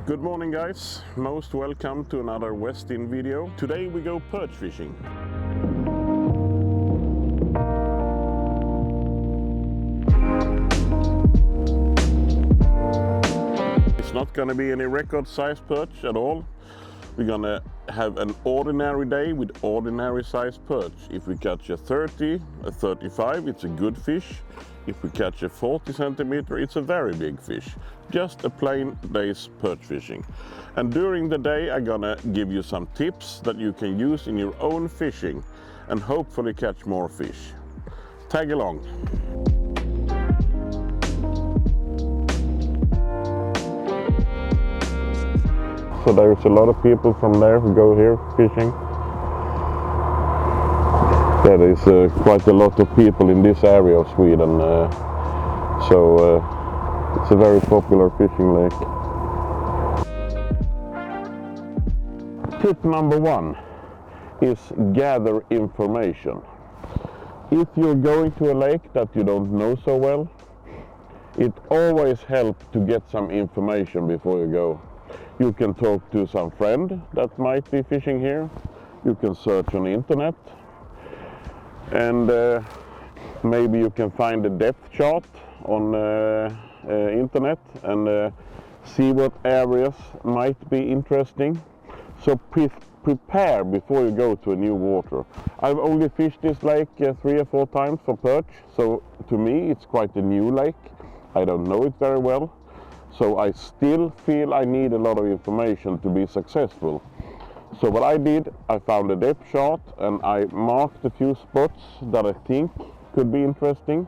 Good morning guys, most welcome to another Westin video. Today we go perch fishing. It's not gonna be any record size perch at all. We're gonna have an ordinary day with ordinary size perch. If we catch a 30, a 35, it's a good fish. If we catch a 40 centimeter, it's a very big fish. Just a plain day's perch fishing. And during the day, I'm gonna give you some tips that you can use in your own fishing and hopefully catch more fish. Tag along. So there's a lot of people from there who go here fishing. There is quite a lot of people in this area of Sweden, so it's a very popular fishing lake. Tip number one is gather information. If you're going to a lake that you don't know so well, it always helps to get some information before you go. You can talk to some friend that might be fishing here. You can search on the internet. And maybe you can find a depth chart on internet and see what areas might be interesting. So prepare before you go to a new water. I've only fished this lake 3 or 4 times for perch, so to me it's quite a new lake. I don't know it very well, so I still feel I need a lot of information to be successful. So what I did, I found a depth chart and I marked a few spots that I think could be interesting.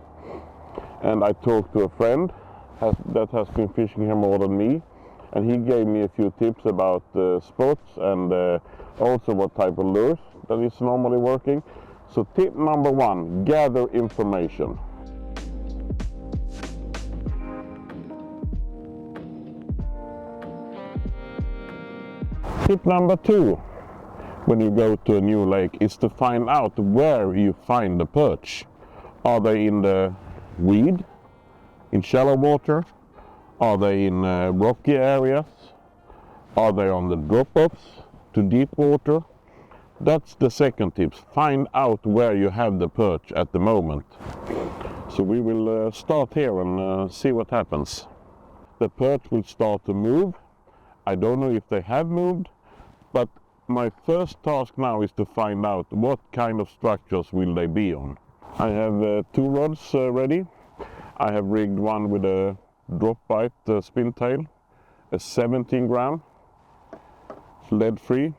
And I talked to a friend that has been fishing here more than me, and he gave me a few tips about spots and also what type of lures that is normally working. So tip number one, gather information. Tip number two, when you go to a new lake, is to find out where you find the perch. Are they in the weed, in shallow water? Are they in rocky areas? Are they on the drop-offs to deep water? That's the second tip. Find out where you have the perch at the moment. So we will start here and see what happens. The perch will start to move. I don't know if they have moved, but my first task now is to find out what kind of structures will they be on. I have 2 rods ready. I have rigged one with a drop bite spin tail, a 17 gram, lead free.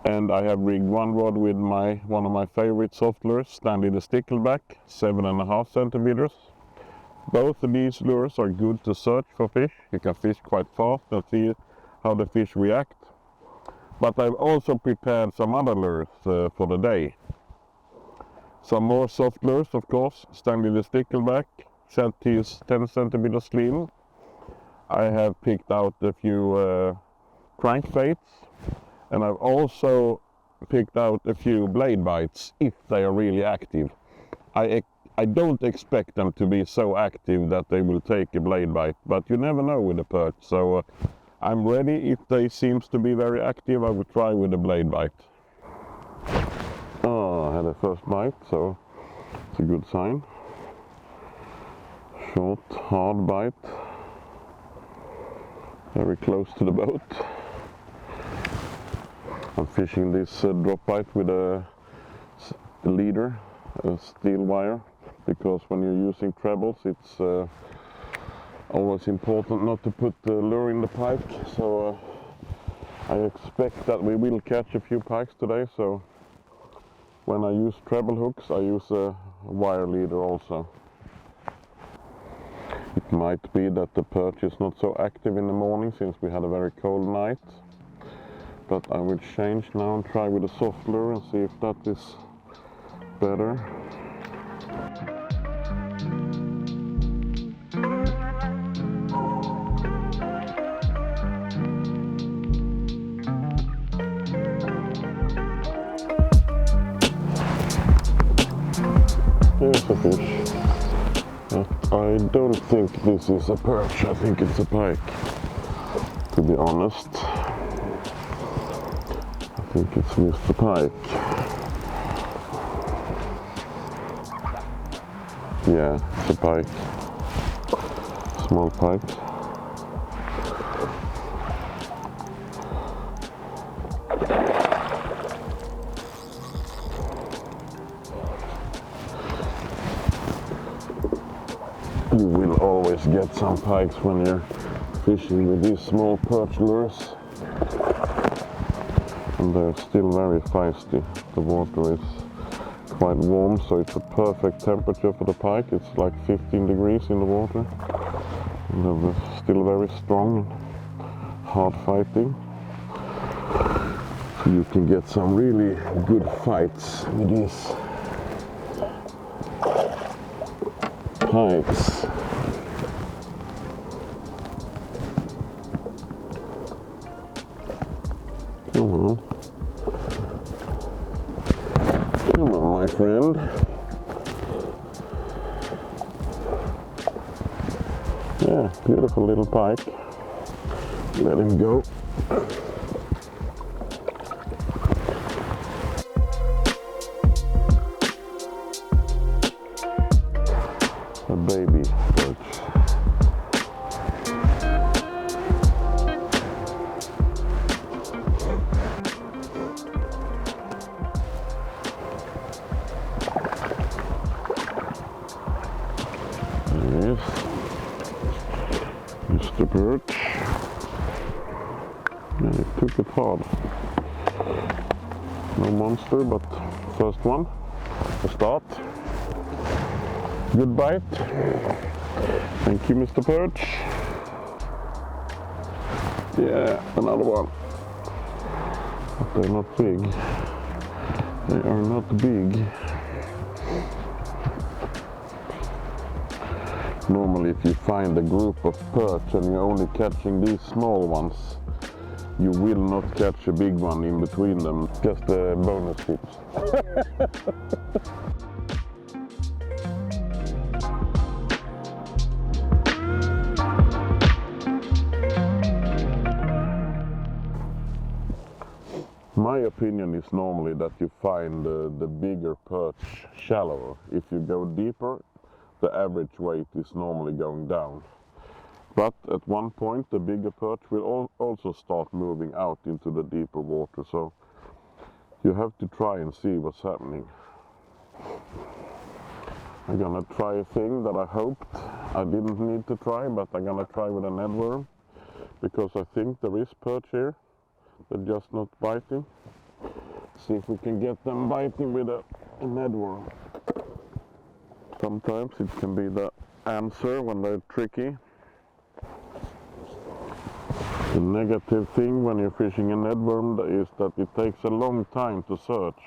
And I have rigged one rod with one of my favorite soft lures, Stanley the stickleback, 7.5 centimeters. Both of these lures are good to search for fish. You can fish quite fast and see how the fish react. But I've also prepared some other lures for the day. Some more soft lures, of course, Stanley the stickleback, set his 10 centimeter slim. I have picked out a few crankbaits, and I've also picked out a few blade bites if they are really active. I don't expect them to be so active that they will take a blade bite, but you never know with a perch. So I'm ready. If they seems to be very active, I will try with a blade bite. Oh, I had a first bite, so it's a good sign. Short, hard bite. Very close to the boat. I'm fishing this drop bite with a leader, a steel wire. Because when you're using trebles, it's always important not to put the lure in the pike. So I expect that we will catch a few pikes today. So when I use treble hooks, I use a wire leader also. It might be that the perch is not so active in the morning since we had a very cold night. But I will change now and try with a soft lure and see if that is better. Here's a fish, but I don't think this is a perch, I think it's a pike. to be honest. I think it's Mr. Pike. Yeah, it's a pike. Small pike. You will always get some pikes when you're fishing with these small perch lures. And they're still very feisty. The water is quite warm, so it's a perfect temperature for the pike. It's like 15 degrees in the water. And they're still very strong and hard fighting. So you can get some really good fights with these pikes. Come on. Come on, my friend. Yeah, beautiful little pike. Let him go. A baby perch. Yes, Mr. Perch. Yeah, it took it hard. No monster, but first one. A start. Good bite. Thank you, Mr. Perch. Yeah, another one. But they're not big. They are not big. Normally, if you find a group of perch and you're only catching these small ones, you will not catch a big one in between them. Just a bonus tips. My opinion is normally that you find the bigger perch shallower. If you go deeper, the average weight is normally going down. But at one point the bigger perch will also start moving out into the deeper water, so you have to try and see what's happening. I'm gonna try a thing that I hoped I didn't need to try, but I'm gonna try with an headworm, because I think there is perch here. They're just not biting. See if we can get them biting with a headworm. Sometimes it can be the answer when they're tricky. The negative thing when you're fishing a headworm is that it takes a long time to search,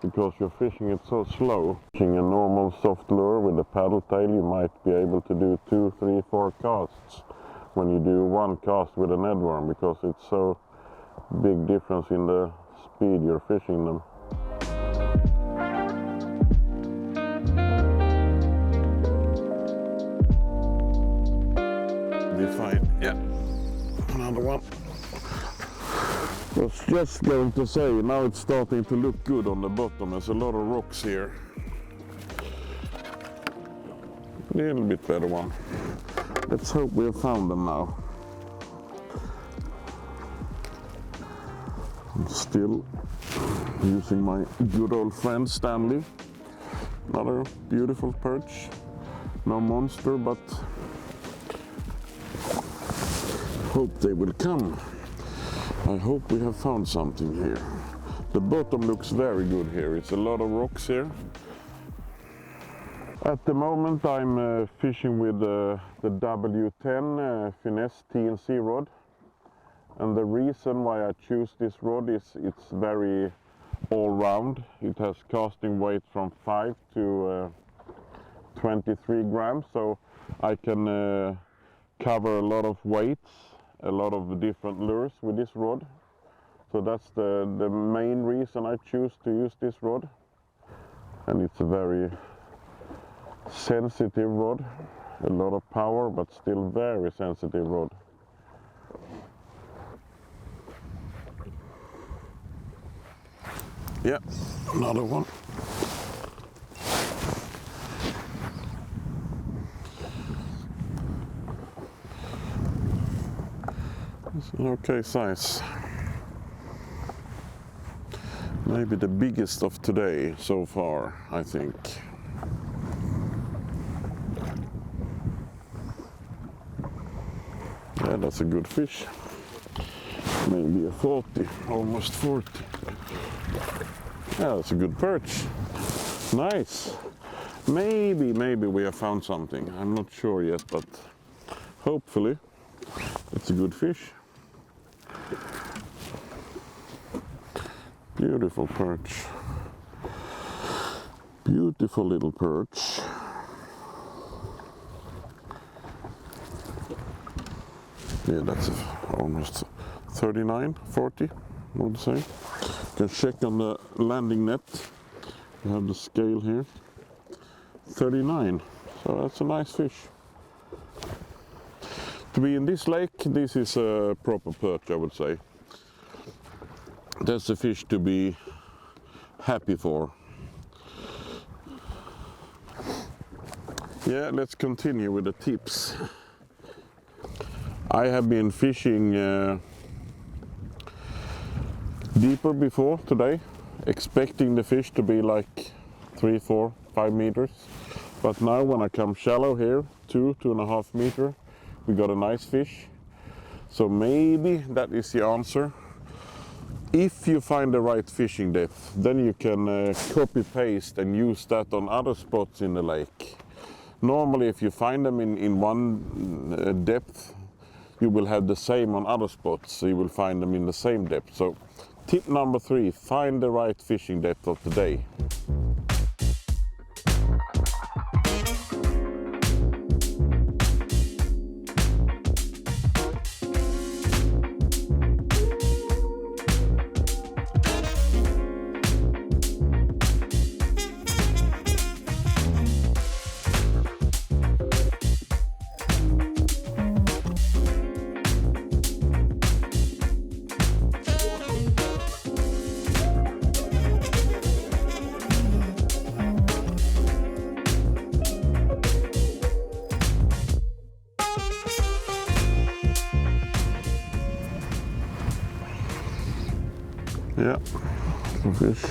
because you're fishing it so slow. Fishing a normal soft lure with a paddle tail, you might be able to do 2, 3, 4 casts when you do one cast with an headworm, because it's so big difference in the speed you're fishing them. Be fine. Yeah, another one. I was just going to say, now it's starting to look good on the bottom. There's a lot of rocks here. A little bit better one. Let's hope we have found them now. I'm still using my good old friend Stanley. Another beautiful perch. No monster, but hope they will come. I hope we have found something here. The bottom looks very good here. It's a lot of rocks here. At the moment I'm fishing with the W10 Finesse T&C rod. And the reason why I choose this rod is it's very all-round. It has casting weight from 5 to 23 grams, so I can cover a lot of weights, a lot of different lures with this rod. So that's the main reason I choose to use this rod. And it's a very sensitive rod, a lot of power, but still very sensitive rod. Yeah, another one. It's an okay size. Maybe the biggest of today so far, I think. Yeah, that's a good fish. Maybe a 40, almost 40. Yeah, that's a good perch. Nice. Maybe we have found something. I'm not sure yet, but hopefully it's a good fish. Beautiful perch. Beautiful little perch. Yeah, that's almost 39, 40, I would say. You can check on the landing net. We have the scale here. 39, so that's a nice fish. To be in this lake, this is a proper perch, I would say. That's a fish to be happy for. Yeah, let's continue with the tips. I have been fishing deeper before today, expecting the fish to be like 3, 4, 5 meters. But now when I come shallow here, 2.5 meters, we got a nice fish. So maybe that is the answer. If you find the right fishing depth, then you can copy paste and use that on other spots in the lake. Normally if you find them in one depth, you will have the same on other spots, so you will find them in the same depth. So tip number 3, find the right fishing depth of the day. Yeah, some fish.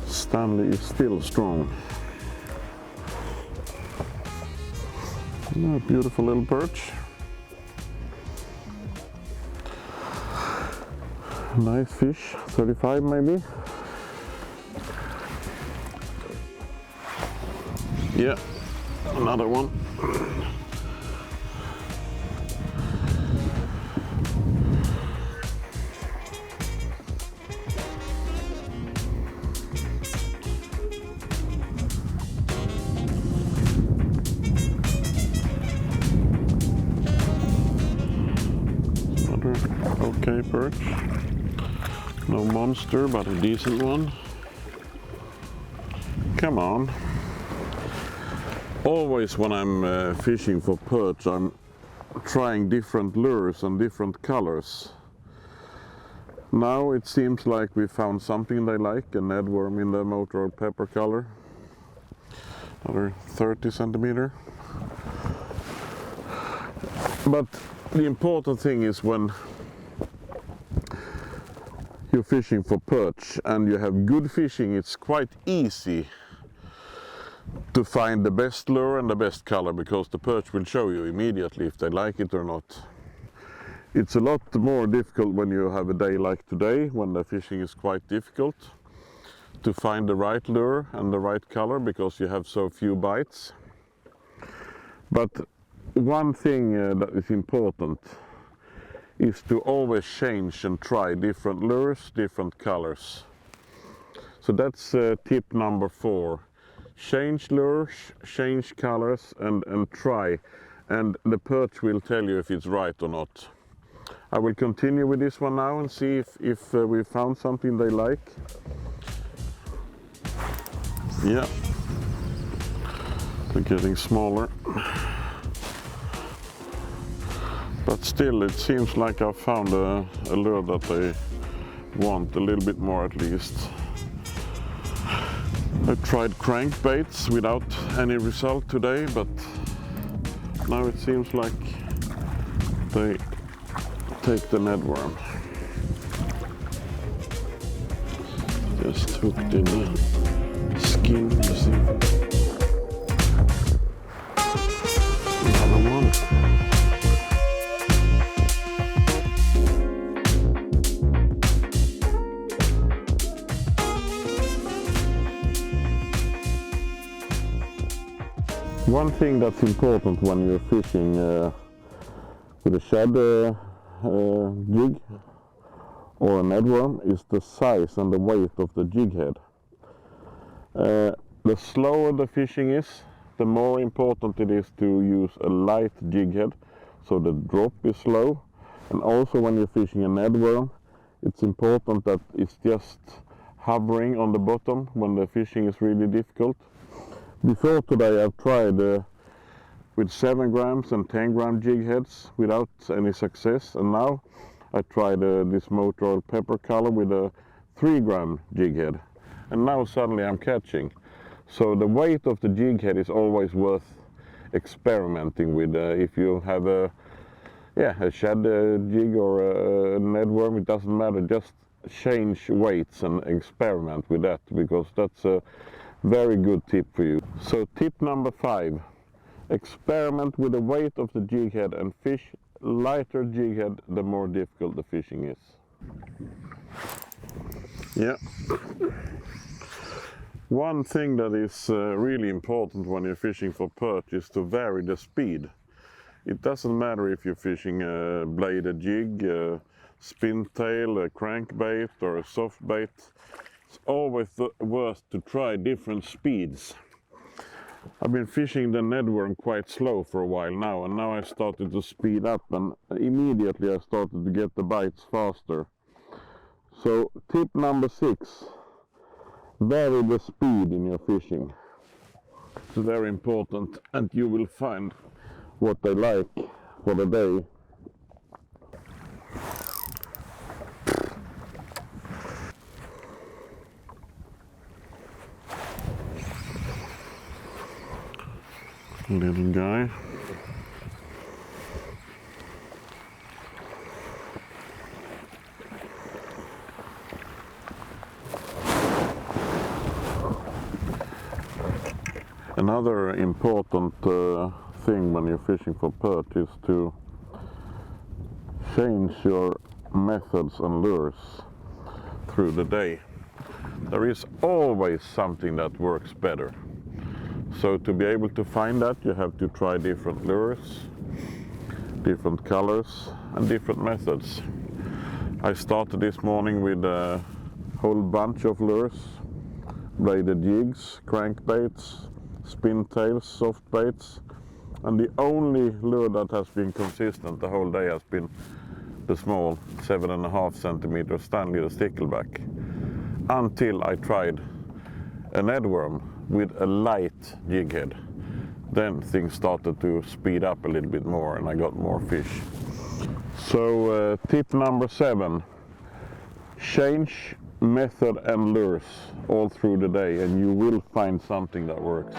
Stanley is still strong. Beautiful little perch. Nice fish, 35 maybe. Yeah, another one. Okay perch, no monster but a decent one. Come on. Always when I'm fishing for perch, I'm trying different lures and different colors. Now it seems like we found something they like, a Ned worm in the motor oil pepper color. Another 30 centimeter. But the important thing is when you're fishing for perch and you have good fishing, it's quite easy to find the best lure and the best color, because the perch will show you immediately if they like it or not. It's a lot more difficult when you have a day like today, when the fishing is quite difficult to find the right lure and the right color, because you have so few bites. But one thing that is important is to always change and try different lures, different colors. So that's tip number 4. Change lures, change colors, and try. And the perch will tell you if it's right or not. I will continue with this one now and see if we found something they like. Yeah, they're getting smaller. But still, it seems like I found a lure that they want a little bit more at least. I tried crankbaits without any result today, but now it seems like they take the nedworm. Just hooked in the skin, you see. Another one. One thing that's important when you're fishing with a shad jig or a nedworm is the size and the weight of the jig head. The slower the fishing is, the more important it is to use a light jig head so the drop is slow. And also when you're fishing a nedworm, it's important that it's just hovering on the bottom when the fishing is really difficult. Before today I've tried with 7 grams and 10 gram jig heads without any success, and now I tried this motor oil pepper color with a 3 gram jig head, and now suddenly I'm catching. So the weight of the jig head is always worth experimenting with. If you have a shad jig or a nedworm, it doesn't matter, just change weights and experiment with that, because that's a very good tip for you. So tip number 5, experiment with the weight of the jig head and fish lighter jig head the more difficult the fishing is. Yeah. One thing that is really important when you're fishing for perch is to vary the speed. It doesn't matter if you're fishing a bladed jig, a spin tail, a crankbait or a soft bait. It's always worth to try different speeds. I've been fishing the nedworm quite slow for a while now, and now I started to speed up, and immediately I started to get the bites faster. So tip number 6, vary the speed in your fishing. It's very important, and you will find what they like for the day. Little guy. Another important thing when you're fishing for perch is to change your methods and lures through the day. There is always something that works better. So to be able to find that, you have to try different lures, different colors and different methods. I started this morning with a whole bunch of lures, braided jigs, crankbaits, spin tails, soft baits, and the only lure that has been consistent the whole day has been the small 7.5 centimeter Stanley, the stickleback, until I tried a nedworm with a light jig head. Then things started to speed up a little bit more and I got more fish. So tip number 7, change method and lures all through the day and you will find something that works.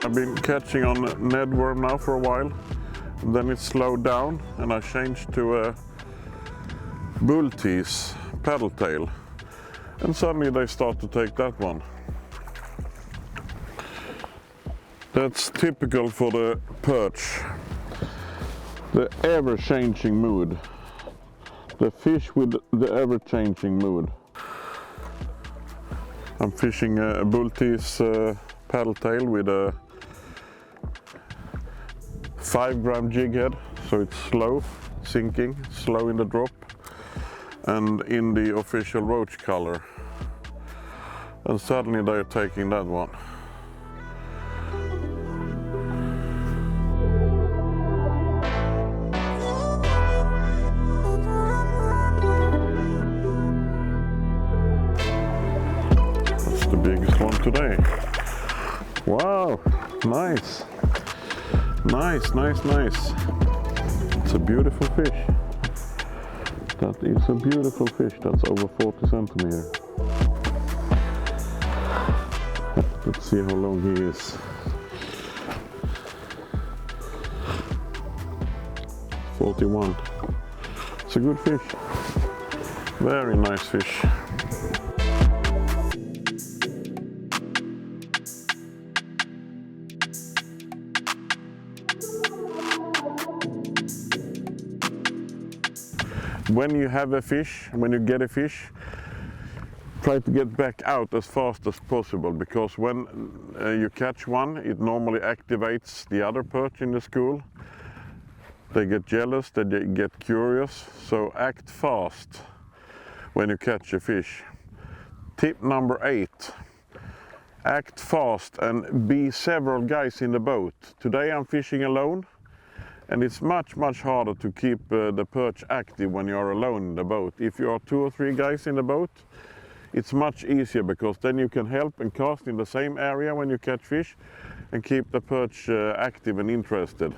I've been catching on nedworm now for a while, and then it slowed down and I changed to a bull tease paddle tail, and suddenly they start to take that one. That's typical for the perch, the ever-changing mood, the fish with the ever-changing mood. I'm fishing a bull tease paddle tail with a 5-gram jig head, so it's slow sinking, slow in the drop, and in the official roach color. And suddenly they're taking that one. That's the biggest one today. Wow, nice. Nice, nice, nice. It's a beautiful fish. That is a beautiful fish. That's over 40 centimeters. Let's see how long he is. 41. It's a good fish. Very nice fish. When you have a fish, when you get a fish, try to get back out as fast as possible, because when you catch one, it normally activates the other perch in the school. They get jealous, they get curious, so act fast when you catch a fish. Tip number 8, act fast and be several guys in the boat. Today I'm fishing alone. And it's much harder to keep the perch active when you're alone in the boat. If you are 2 or 3 guys in the boat, it's much easier, because then you can help and cast in the same area when you catch fish and keep the perch active and interested.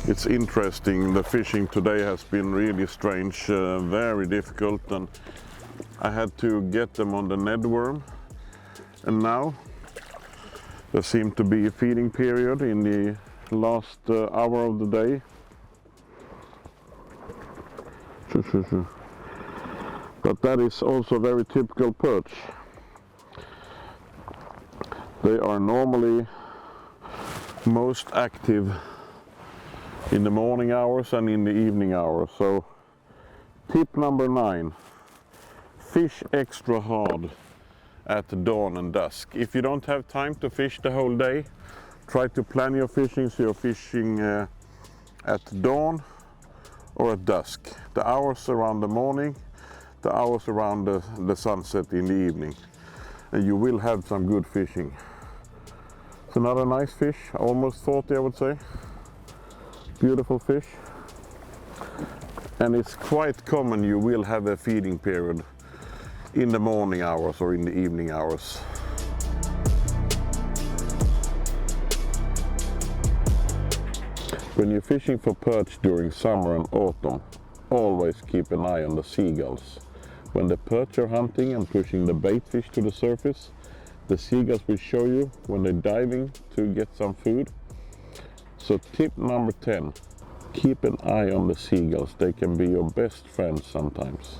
It's interesting, the fishing today has been really strange, very difficult, and I had to get them on the Ned worm, and now there seemed to be a feeding period in the last hour of the day. But that is also very typical perch. They are normally most active in the morning hours and in the evening hours. So tip number 9, fish extra hard at dawn and dusk. If you don't have time to fish the whole day, try to plan your fishing so you're fishing at dawn or at dusk. The hours around the morning, the hours around the sunset in the evening, and you will have some good fishing. It's another nice fish, almost 40 I would say. Beautiful fish, and it's quite common you will have a feeding period in the morning hours or in the evening hours. When you're fishing for perch during summer and autumn, always keep an eye on the seagulls. When the perch are hunting and pushing the bait fish to the surface, the seagulls will show you when they're diving to get some food. So tip number 10, keep an eye on the seagulls. They can be your best friends sometimes.